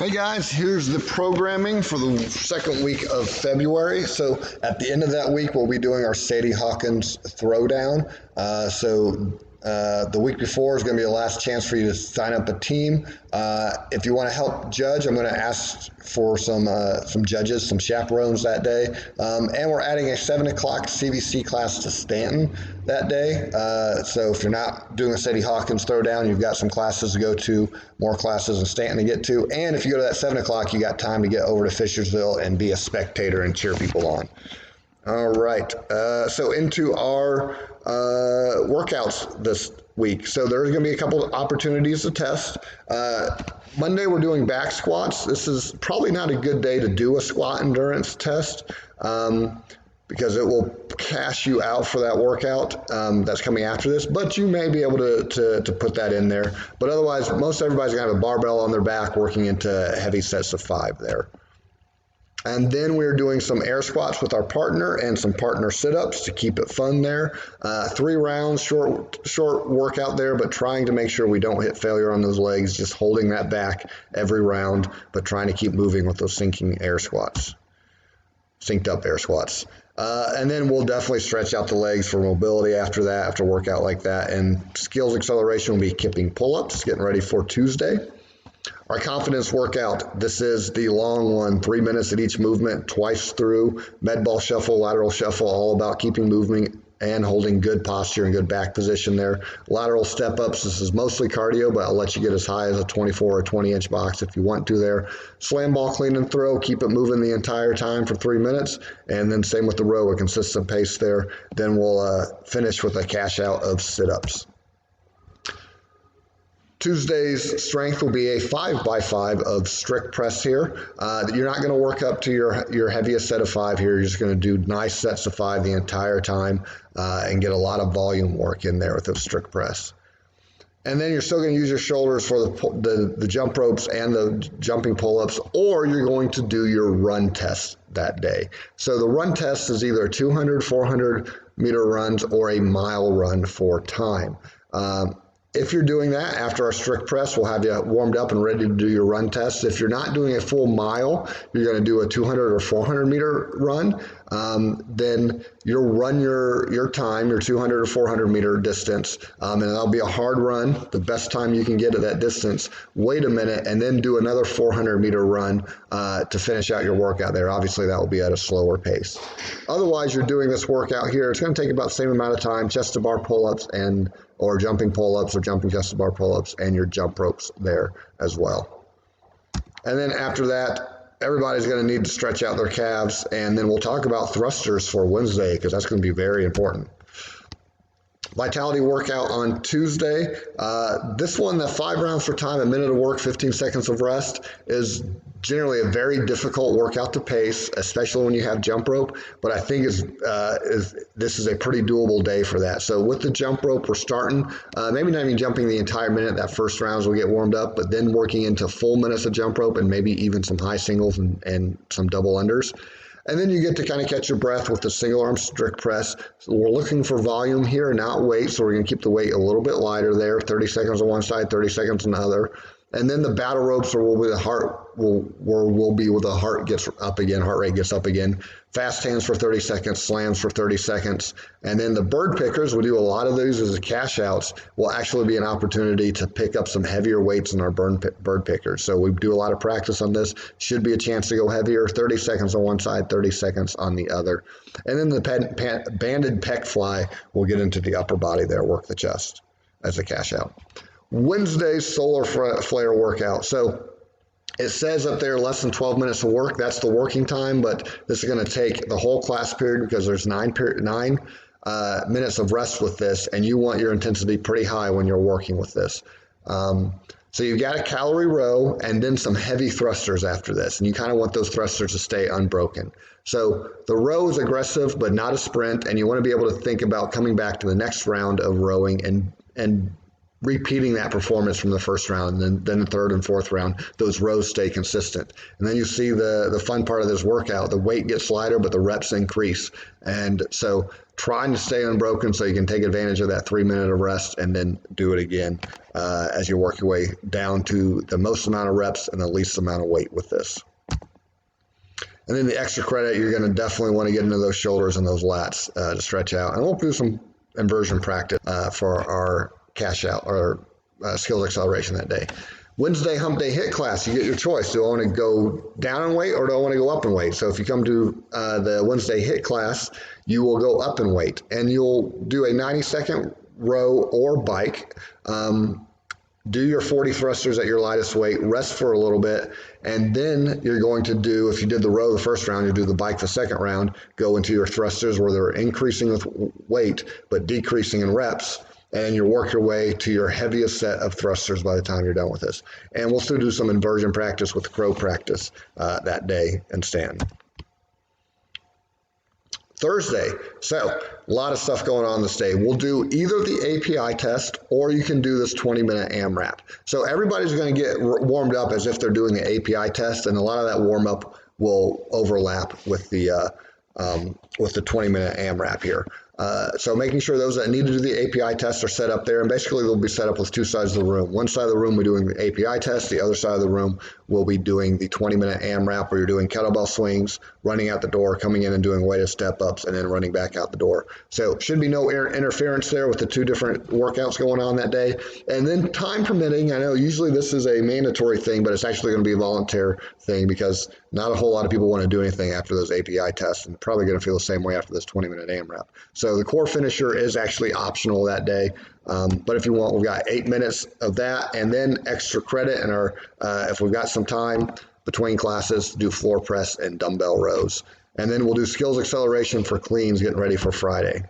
Hey guys, here's the programming for the second week of February. So at the end of that week, we'll be doing our Sadie Hawkins Throwdown. The week before is going to be the last chance for you to sign up a team. If you want to help judge, I'm going to ask for some judges, some chaperones that day. And we're adding a 7 o'clock CVC class to Stanton that day. So if you're not doing a Sadie Hawkins Throwdown, you've got some classes to go to, more classes in Stanton to get to. And if you go to that 7 o'clock, you got time to get over to Fishersville and be a spectator and cheer people on. All right, so into our workouts this week. So there's going to be a couple of opportunities to test. Monday we're doing back squats. This is probably not a good day to do a squat endurance test because it will cash you out for that workout that's coming after this, but you may be able to put that in there. But otherwise, most everybody's going to have a barbell on their back working into heavy sets of 5 there. And then we're doing some air squats with our partner and some partner sit-ups to keep it fun there. 3 rounds, short workout there, but trying to make sure we don't hit failure on those legs, just holding that back every round, but trying to keep moving with those synced up air squats. And then we'll definitely stretch out the legs for mobility after that, after a workout like that. And skills acceleration will be kipping pull-ups, getting ready for Tuesday. Our confidence workout, this is the long one, 3 minutes at each movement, twice through, med ball shuffle, lateral shuffle, all about keeping moving and holding good posture and good back position there. Lateral step-ups, this is mostly cardio, but I'll let you get as high as a 24 or 20-inch box if you want to there. Slam ball, clean and throw, keep it moving the entire time for 3 minutes, and then same with the row, a consistent pace there. Then we'll finish with a cash out of sit-ups. Tuesday's strength will be a 5x5 of strict press here. You're not going to work up to your heaviest set of 5 here. You're just going to do nice sets of 5 the entire time and get a lot of volume work in there with the strict press. And then you're still going to use your shoulders for the jump ropes and the jumping pull-ups, or you're going to do your run test that day. So the run test is either 200, 400 meter runs or a mile run for time. If you're doing that after our strict press, we'll have you warmed up and ready to do your run test. If you're not doing a full mile, you're going to do a 200 or 400 meter run, then you'll run your time, your 200 or 400 meter distance, and that'll be a hard run, the best time you can get at that distance. Wait a minute, and then do another 400 meter run to finish out your workout there. Obviously, that will be at a slower pace. Otherwise, you're doing this workout here. It's going to take about the same amount of time, chest to bar pull-ups or jumping pull-ups or jumping chest to bar pull-ups and your jump ropes there as well. And then after that, everybody's going to need to stretch out their calves, and then we'll talk about thrusters for Wednesday because that's going to be very important. Vitality workout on Tuesday. This one, the 5 rounds for time, a minute of work, 15 seconds of rest, is generally a very difficult workout to pace, especially when you have jump rope. But I think this is a pretty doable day for that. So with the jump rope, we're starting, maybe not even jumping the entire minute. That first rounds will get warmed up, but then working into full minutes of jump rope and maybe even some high singles and some double unders. And then you get to kind of catch your breath with the single arm strict press. So we're looking for volume here, not weight. So we're going to keep the weight a little bit lighter there, 30 seconds on one side, 30 seconds on the other. And then the battle ropes will be where the heart gets up again, heart rate gets up again. Fast hands for 30 seconds, slams for 30 seconds. And then the bird pickers, we do a lot of these as cash outs, will actually be an opportunity to pick up some heavier weights in our bird pickers. So we do a lot of practice on this. Should be a chance to go heavier, 30 seconds on one side, 30 seconds on the other. And then the banded pec fly will get into the upper body there, work the chest as a cash out. Wednesday's solar flare workout. So it says up there less than 12 minutes of work. That's the working time, but this is going to take the whole class period because there's 9 minutes of rest with this, and you want your intensity pretty high when you're working with this. So you've got a calorie row and then some heavy thrusters after this, and you kind of want those thrusters to stay unbroken. So the row is aggressive, but not a sprint, and you want to be able to think about coming back to the next round of rowing and repeating that performance from the first round, and then the third and fourth round, those rows stay consistent. And then you see the fun part of this workout, the weight gets lighter, but the reps increase. And so trying to stay unbroken so you can take advantage of that 3 minute of rest and then do it again as you work your way down to the most amount of reps and the least amount of weight with this. And then the extra credit, you're going to definitely want to get into those shoulders and those lats to stretch out. And we'll do some inversion practice for our cash out or skills acceleration that day. Wednesday hump day hit class, you get your choice. Do I want to go down in weight or do I want to go up in weight? So if you come to the Wednesday hit class, you will go up in weight and you'll do a 90-second row or bike. Do your 40 thrusters at your lightest weight, rest for a little bit, and then you're going to do, if you did the row the first round, you do the bike the second round, go into your thrusters where they're increasing with weight but decreasing in reps. And you work your way to your heaviest set of thrusters by the time you're done with this. And we'll still do some inversion practice with crow practice that day and stand. Thursday, so a lot of stuff going on this day. We'll do either the API test or you can do this 20-minute AMRAP. So everybody's going to get warmed up as if they're doing the API test, and a lot of that warm-up will overlap with the 20-minute AMRAP here. So making sure those that need to do the API test are set up there, and basically they'll be set up with two sides of the room. One side of the room we're doing the API test, the other side of the room we'll be doing the 20-minute AMRAP where you're doing kettlebell swings, running out the door, coming in and doing weighted step-ups, and then running back out the door. So should be no interference there with the two different workouts going on that day. And then time permitting, I know usually this is a mandatory thing, but it's actually going to be a volunteer thing because not a whole lot of people want to do anything after those API tests, and probably going to feel the same way after this 20-minute AMRAP. So the core finisher is actually optional that day. But if you want, we've got 8 minutes of that and then extra credit in our, if we've got some time between classes, do floor press and dumbbell rows. And then we'll do skills acceleration for cleans, getting ready for Friday.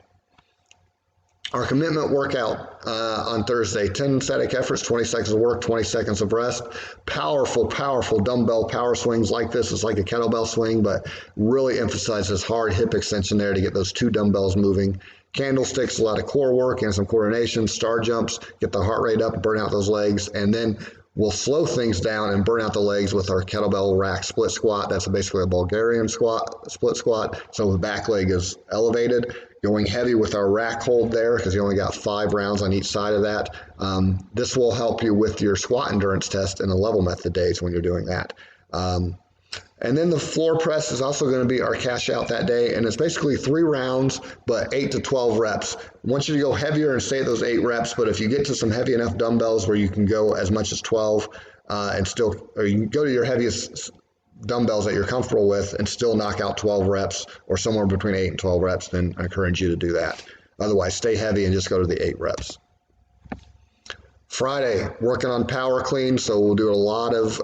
Our commitment workout on Thursday, 10 static efforts, 20 seconds of work, 20 seconds of rest. Powerful, powerful dumbbell power swings like this. It's like a kettlebell swing, but really emphasizes hard hip extension there to get those two dumbbells moving. Candlesticks, a lot of core work and some coordination, star jumps, get the heart rate up, burn out those legs, and then we'll slow things down and burn out the legs with our kettlebell rack split squat. That's basically a Bulgarian squat, split squat. So the back leg is elevated. Going heavy with our rack hold there because you only got 5 rounds on each side of that. This will help you with your squat endurance test in the level method days when you're doing that. And then the floor press is also going to be our cash out that day. And it's basically 3 rounds, but 8 to 12 reps. I want you to go heavier and stay at those 8 reps. But if you get to some heavy enough dumbbells where you can go as much as 12 and still, or you can go to your heaviest dumbbells that you're comfortable with and still knock out 12 reps or somewhere between 8 and 12 reps, then I encourage you to do that. Otherwise, stay heavy and just go to the 8 reps. Friday, working on power cleans, so we'll do a lot of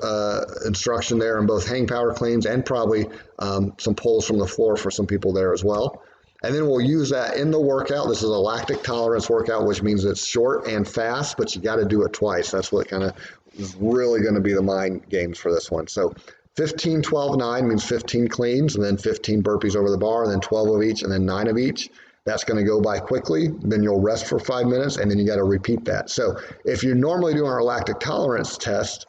instruction there on both hang power cleans and probably some pulls from the floor for some people there as well. And then we'll use that in the workout. This is a lactic tolerance workout, which means it's short and fast, but you got to do it twice. That's what kind of is really going to be the mind games for this one. So 15, 12, 9 means 15 cleans, and then 15 burpees over the bar, and then 12 of each, and then 9 of each. That's going to go by quickly. Then you'll rest for 5 minutes, and then you got to repeat that. So if you're normally doing our lactic tolerance test,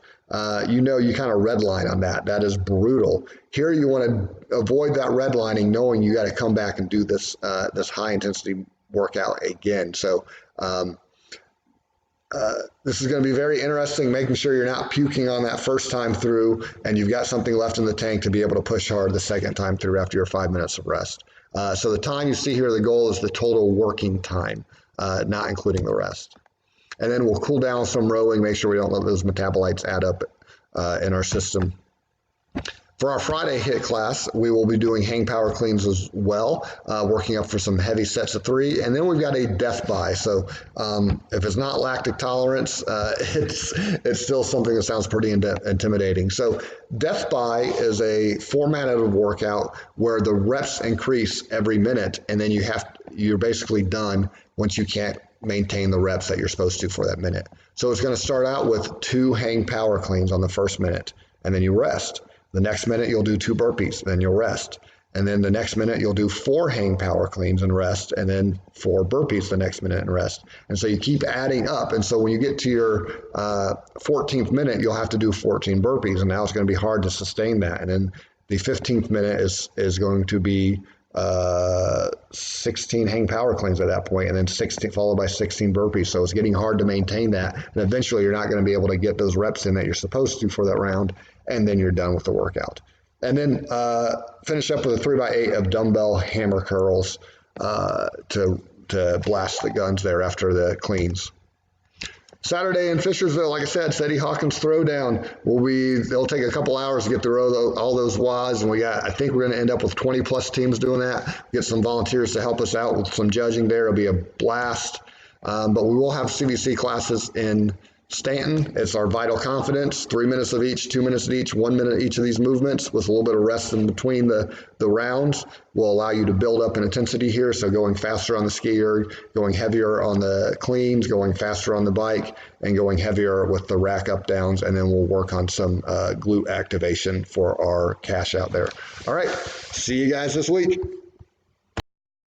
you know you kind of redline on that. That is brutal. Here you want to avoid that redlining, knowing you got to come back and do this this high intensity workout again. So this is going to be very interesting, making sure you're not puking on that first time through and you've got something left in the tank to be able to push hard the second time through after your 5 minutes of rest. So the time you see here, the goal is the total working time, not including the rest. And then we'll cool down some rowing, make sure we don't let those metabolites add up in our system. For our Friday HIIT class, we will be doing hang power cleans as well, working up for some heavy sets of 3. And then we've got a death by. So if it's not lactic tolerance, it's still something that sounds pretty intimidating. So death by is a formatted workout where the reps increase every minute, and then you're basically done once you can't maintain the reps that you're supposed to for that minute. So it's going to start out with 2 hang power cleans on the first minute, and then you rest. The next minute, you'll do 2 burpees, then you'll rest. And then the next minute, you'll do 4 hang power cleans and rest, and then 4 burpees the next minute and rest. And so you keep adding up. And so when you get to your 14th minute, you'll have to do 14 burpees. And now it's going to be hard to sustain that. And then the 15th minute is going to be 16 hang power cleans at that point, and then 16 followed by 16 burpees. So it's getting hard to maintain that, and eventually you're not going to be able to get those reps in that you're supposed to for that round, and then you're done with the workout. And then finish up with a 3x8 of dumbbell hammer curls to blast the guns there after the cleans. Saturday in Fishersville, like I said, Sadie Hawkins Throwdown they'll take a couple hours to get through all those WADs, and I think we're going to end up with 20 plus teams doing that. Get some volunteers to help us out with some judging there. It'll be a blast. But we will have CVC classes in Stanton. It's our Vital Confidence, 3 minutes of each, 2 minutes of each, 1 minute each of these movements with a little bit of rest in between the rounds will allow you to build up in intensity here. So going faster on the ski erg, going heavier on the cleans, going faster on the bike, and going heavier with the rack up downs. And then we'll work on some glute activation for our cash out there. All right. See you guys this week.